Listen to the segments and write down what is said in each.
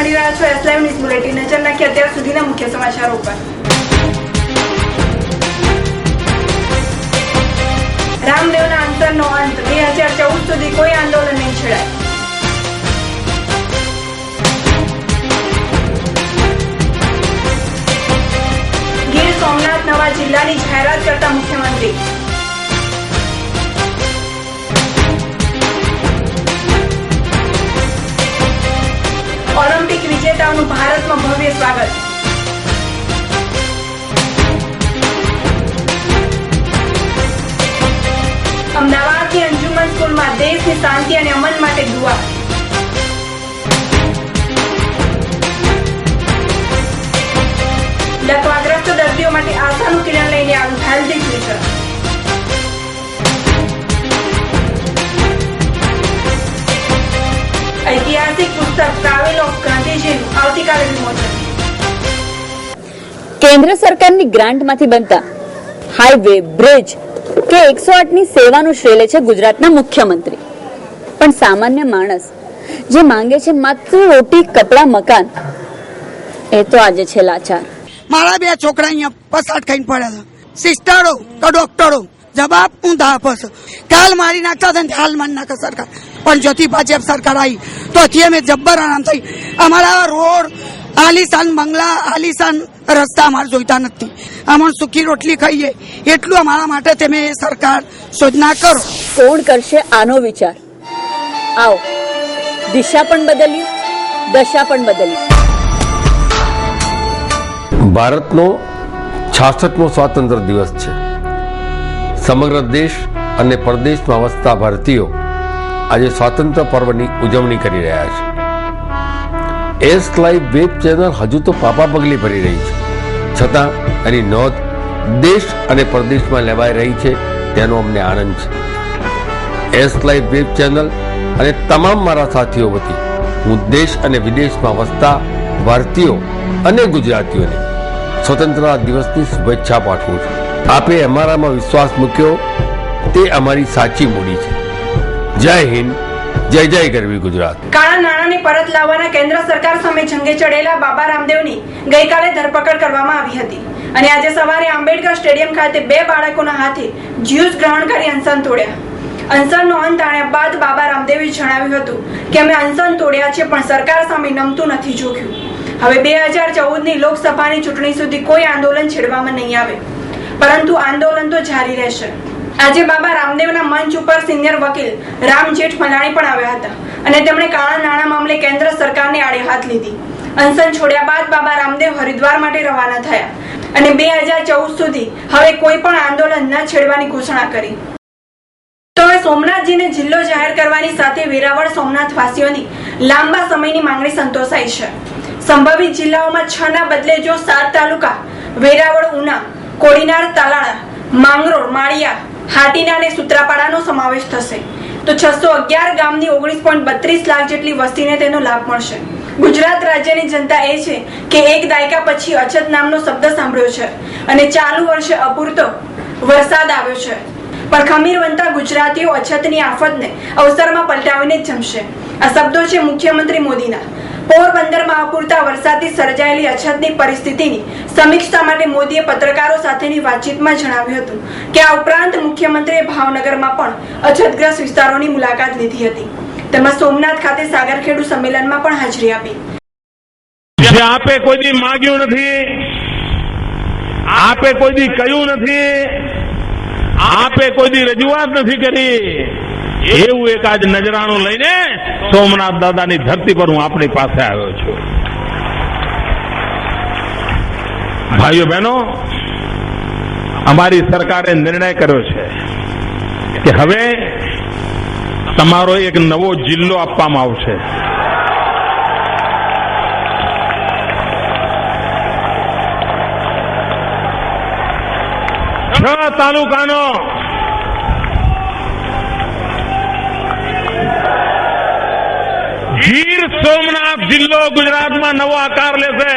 નિહાળી રહ્યા છો એસ લાઈવ ન્યૂઝ બુલેટિન। નજર નાખીએ અત્યાર સુધીના મુખ્ય સમાચારો પર। રામદેવના અંતરનો અંત, 2014 સુધી કોઈ આંદોલન નહીં છેડાય। ગીર સોમનાથ નવા જિલ્લાની જાહેરાત કરતા મુખ્યમંત્રી। ઓલિમ્પિક વિજેતાઓનું ભારતમાં ભવ્ય સ્વાગત। અમદાવાદની અંજુમન સ્કૂલમાં દેશની શાંતિ અને અમન માટે દુઆ। લકવાગ્રસ્ત દર્દીઓ માટે આશાનું કિરણ લઈને આવ્યું હેલ્ધી ફ્યુચર। ઐતિહાસિક પુસ્તક ટ્રાવેલ ઓફ ગાંધીજીનું આવતીકાલે વિમોચન। કેન્દ્ર સરકારની ગ્રાન્ટમાંથી બનતા હાઈવે, બ્રિજ કે 108ની સેવાનું શ્રેય લે છે ગુજરાતના મુખ્યમંત્રી। પણ સામાન્ય માણસ જે માંગે છે માત્ર રોટી, કપડા, મકાન, એ તો આજે છે લાચાર। મારા બે છોકરા અહીંયા પસાટ ખાઈને પડ્યા હતા, સિસ્ટરો કે ડોક્ટરો જવાબ ઊંધા આપશે। કાલ મારી નાખતા હતા, હાલ મારી નાખે સરકાર, પણ જ્યોતિ ભાજપ સરકાર આવી તો અત્યારે અમે જબ્બર આરામ થઈ। અમારા રોડ, આલીશાન બંગલા, આલીશાન રસ્તા અમારે જોઈતા નથી। અમારે સુખી રોટલી ખાઈએ એટલું અમારા માટે તમે સરકાર યોજના કરો। કોણ કરશે આનો વિચાર? આવો, દિશા પણ બદલી, દશા પણ બદલી। ભારતનો 66મો સ્વાતંત્ર્ય દિવસ છે। સમગ્ર દેશ અને પરદેશમાં વસતા ભારતીયો આજે સ્વાતંત્ર્ય પર્વની ઉજવણી કરી રહ્યા છે। એસ લાઈવ વેબ ચેનલ હજુ તો પાપા પગલી ભરી રહી છે, છતાં એની નોંધ દેશ અને પરદેશમાં લેવાઈ રહી છે, તેનો અમને આનંદ છે। એસ લાઈવ વેબ ચેનલ અને તમામ મારા સાથીઓ વતી હું દેશ અને વિદેશમાં વસતા ભારતીયો અને ગુજરાતીઓને સ્વતંત્રતા દિવસની શુભેચ્છા પાઠવું છું। આપે અમારામાં વિશ્વાસ મૂક્યો તે અમારી સાચી મૂડી છે। જય હિન્દ, જય જય ગરવી ગુજરાત। કાળા નાણાંની પરત લાવવાના કેન્દ્ર સરકાર સામે જંગે ચડેલા બાબા રામદેવની ગઈકાલે ધરપકડ કરવામાં આવી હતી અને આજે સવારે આંબેડકર સ્ટેડિયમ ખાતે 2 બાળકોના હાથે જ્યુસ ગ્રહણ કરી અનશન તોડ્યા। અનશનનો અંત આણ્યા બાદ બાબા રામદેવે જણાવ્યું હતું કે અમે અનશન તોડ્યા છે, પણ સરકાર સામે નમતું નથી જોખ્યું। હવે 2014ની લોકસભાની ચૂંટણી સુધી કોઈ આંદોલન છેડવામાં નહીં આવે, પરંતુ આંદોલન તો જારી રહેશે। આજે બાબા રામદેવના મંચ ઉપર સિનિયર વકીલ રામ જેઠમલાણી પણ આવ્યા હતા અને તેમણે કાળા નાણાં મામલે કેન્દ્ર સરકારને આડે હાથ લીધી। અનશન છોડ્યા બાદ બાબા રામદેવ હરિદ્વાર માટે રવાના થયા અને 2014 સુધી હવે કોઈ પણ આંદોલન ન છેડવાની ઘોષણા કરી। તો હવે સોમનાથજીને જિલ્લો જાહેર કરવાની સાથે વેરાવળ સોમનાથ વાસીઓની લાંબા સમયની માંગણી સંતોષાઈ છે। સંભવિત જિલ્લાઓમાં 6 ના બદલે જો 7 તાલુકા વેરાવળ, ઉના, કોડીનાર, તાલાળા, માંગરોળ, માળિયા, હાટીના અને સૂત્રાપાડાનો સમાવેશ થશે તો 611 ગામની 19.32 લાખ જેટલી વસ્તીને તેનો લાભ મળશે। ગુજરાત રાજ્યની જનતા એ છે કે એક દાયકા પછી અછત નામનો શબ્દ સાંભળ્યો છે અને ચાલુ વર્ષે અપૂરતો વરસાદ આવ્યો છે, પણ ખમીરવંતા ગુજરાતીઓ અછતની આફતને અવસરમાં પલટાવીને જ જમશે। આ શબ્દો છે મુખ્યમંત્રી મોદીના। પોરબંદરમાં અપૂરતા વરસાદથી સર્જાયેલી અછતની પરિસ્થિતિની સમીક્ષા માટે મોદીએ પત્રકારો સાથેની વાતચીતમાં જણાવ્યું હતું કે આ ઉપરાંત મુખ્યમંત્રીએ ભાવનગરમાં પણ અછતગ્રસ્ત વિસ્તારોની મુલાકાત લીધી હતી। તેમાં સોમનાથ ખાતે સાગરખેડુ સંમેલનમાં પણ હાજરી આપી। આપે કોઈ દી માંગ્યું નથી, આપે કોઈ દી કહ્યું નથી, આપે કોઈ દી રજૂઆત નથી કરી, એવું એક આજ નજરાણું લઈને સોમનાથ દાદાની ધરતી પર હું આપણી પાસે આવ્યો છું। ભાઈઓ બહેનો, અમારી સરકારે નિર્ણય કર્યો છે કે હવે તમારો એક નવો જિલ્લો આપવામાં આવશે। 6 તાલુકાનો ગીર સોમનાથ જિલ્લો ગુજરાતમાં નવો આકાર લેશે।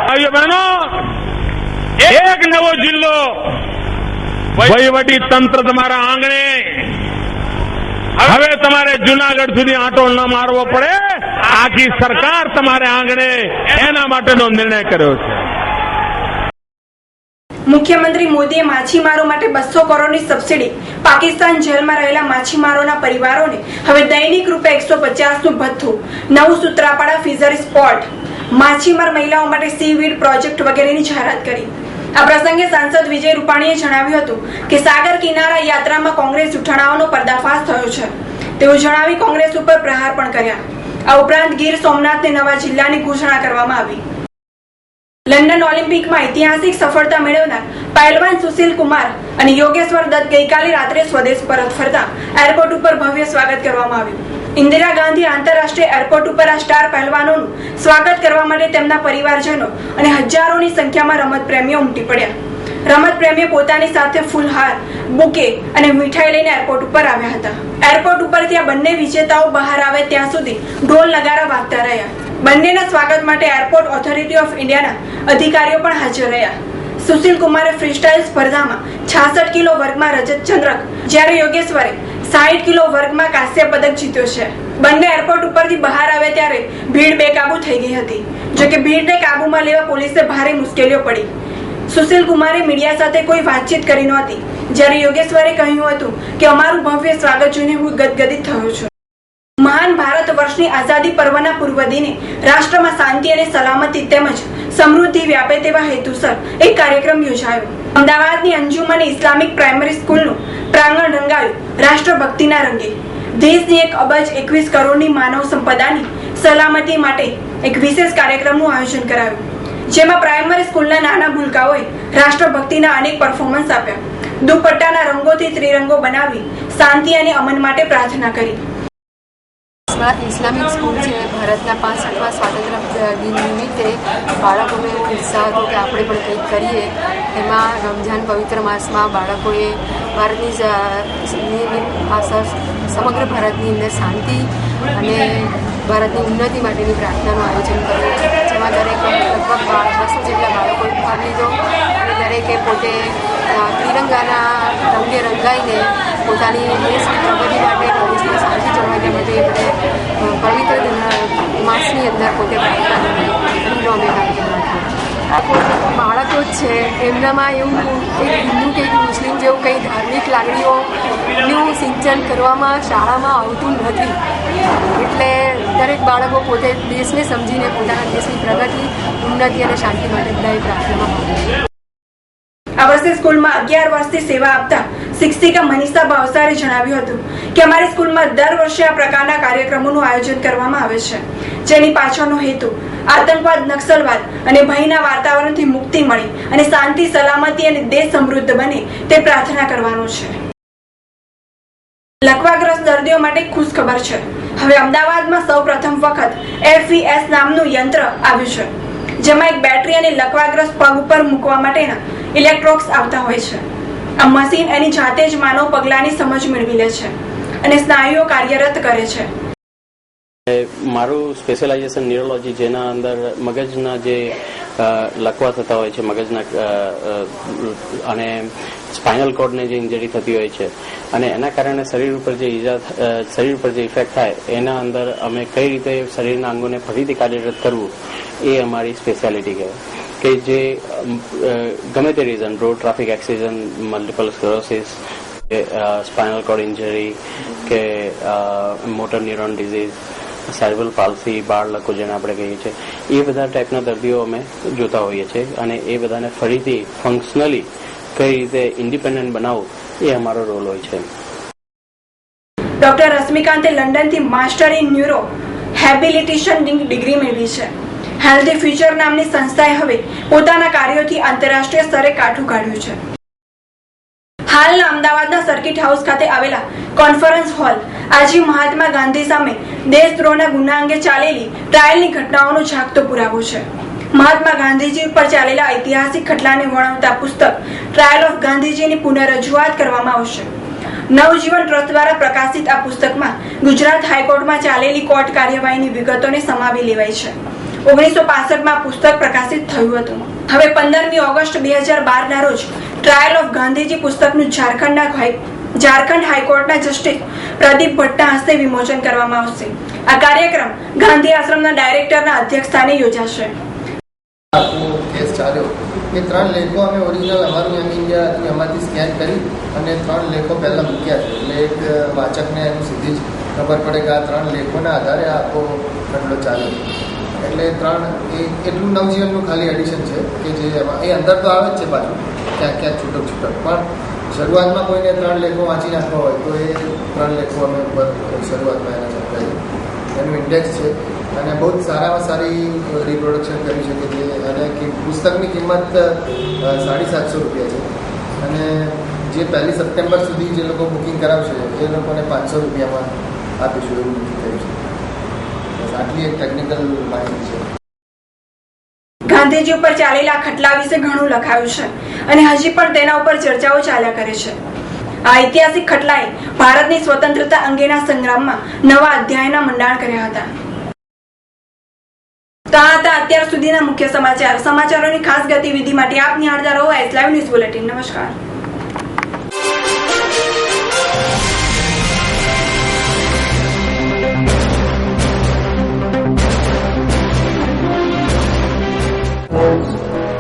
ભાઈઓ બહેનો, એક નવો જિલ્લો વહીવટી તંત્ર તમારા આંગણે, હવે તમારે જુનાગઢ સુધી આંટો ન મારવો પડે, આખી સરકાર તમારે આંગણે એના માટેનો નિર્ણય કર્યો છે. મુખ્યમંત્રી મોદીએ માછીમારો માટે 200 કરોડની સબસિડી, પાકિસ્તાન જેલમાં રહેલા માછીમારોના પરિવારોને હવે દૈનિક ₹150નું ભથ્થું, નવું સૂત્રાપાડા ફિશરી સ્પોટ, માછીમાર મહિલાઓ માટે સીવીડ પ્રોજેક્ટ વગેરેની જાહેરાત કરી. આ પ્રસંગે સાંસદ વિજય રૂપાણીએ જણાવ્યું હતું કે સાગર કિનારા યાત્રામાં કોંગ્રેસ જૂઠાણાઓનો પર્દાફાશ થયો છે તેવું જણાવી કોંગ્રેસ ઉપર પ્રહાર પણ કર્યા. આ ઉપરાંત ગીર સોમનાથને નવા જિલ્લાની ઘોષણા કરવામાં આવી. લંડન ઓલિમ્પિકમાં ઐતિહાસિક સફળતા મેળવનાર પહેલવાન સુશીલ કુમાર અને યોગેશ્વર દત્ત ગઈકાલે રાત્રે સ્વદેશ પરત ફરતા એરપોર્ટ ઉપર ભવ્ય સ્વાગત કરવામાં આવ્યું. ઇન્દિરા ગાંધી આંતરરાષ્ટ્રીય એરપોર્ટ ઉપર આ સ્ટાર પહેલવાનોનું સ્વાગત કરવા માટે તેમના પરિવારજનો અને હજારોની સંખ્યામાં રમત પ્રેમીઓ ઉમટી પડ્યા. રમત પ્રેમીઓ પોતાની સાથે ફૂલહાર, બુકે અને મીઠાઈ લઈને એરપોર્ટ ઉપર આવ્યા હતા. એરપોર્ટ ઉપરથી આ બંને વિજેતાઓ બહાર આવે ત્યાં સુધી ઢોલ નગારા વાગતા રહ્યા. બંનેના સ્વાગત માટે એરપોર્ટ ઓથોરિટી ઓફ ઇન્ડિયાના અધિકારીઓ પણ હાજર રહ્યા. સુશીલ કુમારે ફ્રીસ્ટાઇલ સ્પર્ધામાં 66 કિલો વર્ગમાં રજત ચંદ્રક, જ્યારે યોગેશ્વરે 60 કિલો વર્ગમાં કાંસ્ય પદક જીત્યો છે. બંને એરપોર્ટ ઉપરથી બહાર આવે ત્યારે ભીડ બેકાબુ થઈ ગઈ હતી. જોકે ભીડને કાબુમાં લેવા પોલીસે ભારે મુશ્કેલીઓ પડી. સુશીલ કુમારે મીડિયા સાથે કોઈ વાતચીત કરી નહોતી, જ્યારે યોગેશ્વરે કહ્યું હતું કે અમારું ભવ્ય સ્વાગત જોઈને હું ગદગદિત થયો છું. મહાન ભારત વર્ષની આઝાદી પર્વના પૂર્વ દિને રાષ્ટ્રમાં શાંતિ અને સલામતી તેમજ સમૃદ્ધિ વ્યાપે તેવા હેતુસર એક કાર્યક્રમ યોજાયો. અમદાવાદની અંજુમન ઇસ્લામિક પ્રાઇમરી સ્કૂલનું પ્રાંગણ રંગાયું રાષ્ટ્રભક્તિના રંગે. દેશની 1 અબજ 21 કરોડની માનવ સંપદાની સલામતી માટે એક વિશેષ કાર્યક્રમનું આયોજન કરાયું, જેમાં પ્રાઇમરી સ્કૂલના નાના ભૂલકાઓએ રાષ્ટ્રભક્તિના અનેક પરફોર્મન્સ આપ્યા. દુપટ્ટાના રંગોથી ત્રિરંગો બનાવી શાંતિ અને અમન માટે પ્રાર્થના કરી. ઇસ્લામિક સ્કૂલ છે. ભારતના 65મા સ્વાતંત્ર્ય દિન નિમિત્તે બાળકોને ઉત્સાહ હતો કે આપણે પણ કંઈક કરીએ. એમાં રમઝાન પવિત્ર માસમાં બાળકોએ ભારતની સમગ્ર ભારતની અંદર શાંતિ અને ભારતની ઉન્નતિ માટેની પ્રાર્થનાનું આયોજન કર્યું, જેમાં દરેક લગભગ 200 જેટલા બાળકોએ ભાગ લીધો અને દરેકે પોતે ત્રિરંગાના રંગે રંગાઈને પોતાની દેશની પ્રગતિ માટે, દેશની શાંતિ જળવાઈ માટે પવિત્ર માસની અંદર પોતે બાળકો જ છે. એમનામાં એવું કંઈક હિન્દુ કંઈક મુસ્લિમ જેવું કંઈ ધાર્મિક લાગણીઓનું સિંચન કરવામાં શાળામાં આવતું નથી. એટલે દરેક બાળકો પોતે દેશને સમજીને પોતાના દેશની પ્રગતિ, ઉન્નતિ અને શાંતિ માટે બધાએ પ્રાર્થનામાં ભાગ લે. આ વર્ષે સ્કૂલમાં 11 વર્ષથી સેવા આપતા શિક્ષિકા મનીષા ભાવસારે જણાવ્યું હતું કે અમારી સ્કૂલમાં દર વર્ષે આ પ્રકારના કાર્યક્રમોનું આયોજન કરવામાં આવે છે, જેની પાછળનો હેતુ આતંકવાદ, નક્સલવાદ અને ભયના વાતાવરણથી મુક્તિ મળી અને શાંતિ, સલામતી અને દેશ સમૃદ્ધ બને તે પ્રાર્થના કરવાનો છે. લકવાગ્રસ્ત દર્દીઓ માટે ખુશ ખબર છે. હવે અમદાવાદમાં સૌ પ્રથમ વખત FES નામનું યંત્ર આવ્યું છે, જેમાં એક બેટરી અને લકવાગ્રસ્ત પગ ઉપર મૂકવા માટેના ઇલેક્ટ્રોડ્સ આવતા હોય છે. આ મશીન એની જાતે જ માનવ પગલાની સમજ મેળવી લે છે અને સ્નાયુઓ કાર્યરત કરે છે. મારું સ્પેશિયલાઇઝેશન ન્યુરોલોજી, જેના અંદર મગજના જે લકવા થતા હોય છે, મગજના અને સ્પાઇનલ કોર્ડને જે ઇન્જરી થતી હોય છે અને એના કારણે શરીર ઉપર જે ઇફેક્ટ થાય, એના અંદર અમે કઈ રીતે શરીરના અંગોને ફરીથી કાર્યરત કરવું એ અમારી સ્પેશિયાલિટી કહેવાય. કે જે ગમે તે reason, road traffic accident, multiple sclerosis, spinal cord injury કે motor neuron disease, cerebral palsy, બાળ લકવો જેને આપણે કહીએ છીએ, એ બધા ટાઈપના દર્દીઓ અમે જોતા હોઈએ છીએ અને એ બધાને ફરીથી ફંક્શનલી કઈ રીતે ઇન્ડિપેન્ડન્ટ બનાવવું એ અમારો રોલ હોય છે. ડોક્ટર રશ્મિકાંતે લંડનથી માસ્ટર ઇન ન્યુરો હેબિલિટેશનની ડિગ્રી મેળવી છે. હેલ્ધી ફ્યુચર નામની સંસ્થાએ હવે પોતાના કાર્યોથી આંતરરાષ્ટ્રીય સ્તરે કાઠું કાઢ્યું છે. હાલના અમદાવાદના સર્કિટ હાઉસ ખાતે આવેલા કોન્ફરન્સ હોલ આજે મહાત્મા ગાંધી સામે દેશદ્રોહના ગુના અંગે ચાલેલી ટ્રાયલની ઘટનાઓનો ઝાંખતો પુરાવો છે. મહાત્મા ગાંધીજી પર ચાલેલા ઐતિહાસિક ખટલાને વર્ણવતા પુસ્તક ટ્રાયલ ઓફ ગાંધીજીની પુનઃરજૂઆત કરવામાં આવશે. નવજીવન ટ્રસ્ટ દ્વારા પ્રકાશિત આ પુસ્તકમાં ગુજરાત હાઈકોર્ટમાં ચાલેલી કોર્ટ કાર્યવાહીની વિગતોને સમાવી લેવાઈ છે. 1965માં પુસ્તક પ્રકાશિત થયું હતું. હવે 15મી ઓગસ્ટ 2012ના રોજ ટ્રાયલ ઓફ ગાંધીજી પુસ્તકનું ઝારખંડના ઝારખંડ હાઈકોર્ટના જસ્ટિસ પ્રદીપ ભટ્ટના હસ્તે વિમોચન કરવામાં આવશે. આ કાર્યક્રમ ગાંધી આશ્રમના ડાયરેક્ટરના અધ્યક્ષસ્થાને યોજાશે. આખો કેસ ચાલ્યો એ 3 લેખો અમે ઓરિજિનલ અમારું એમ ઇન્ડિયાથી એમાંથી સ્કેન કરી અને 3 લેખો પહેલાં મૂક્યા છે. એટલે એક વાચકને એનું સીધી જ ખબર પડે કે આ 3 લેખોના આધારે આખો ખંડો ચાલે છે. એટલે એટલું નવજીવનનું ખાલી એડિશન છે કે જે એમાં એ અંદર તો આવે જ છે પાછું ક્યાંક છૂટક પણ શરૂઆતમાં કોઈને 3 લેખો વાંચી નાખવા હોય તો એ 3 લેખો અમે ઉપર શરૂઆતમાં એના ચકાવીએ. એનું ઇન્ડેક્સ છે અને બહુ જ સારામાં સારી રિપ્રોડક્શન કરી શકે છે. અને પુસ્તકની કિંમત 750 રૂપિયા છે અને જે 1 સપ્ટેમ્બર સુધી જે લોકો બુકિંગ કરાવશે એ લોકોને 500 રૂપિયામાં આપીશું એવું નક્કી કર્યું છે. બસ આટલી એક ટેકનિકલ માહિતી છે. ગાંધીજી ઉપર ચાલેલા ખટલા વિશે ઘણું લખાયું છે અને હજી પણ તેના ઉપર ચર્ચાઓ ચાલ્યા કરે છે. આ ઐતિહાસિક ખટલાએ ભારતની સ્વતંત્રતા અંગેના સંગ્રામમાં નવા અધ્યાયના મંડાણ કર્યા હતા. તો આ હતા અત્યાર સુધીના મુખ્ય સમાચાર. સમાચારોની ખાસ ગતિવિધિ માટે આપ નિહાળતા રહો એસ લાઈવ ન્યૂઝ બુલેટિન. નમસ્કાર.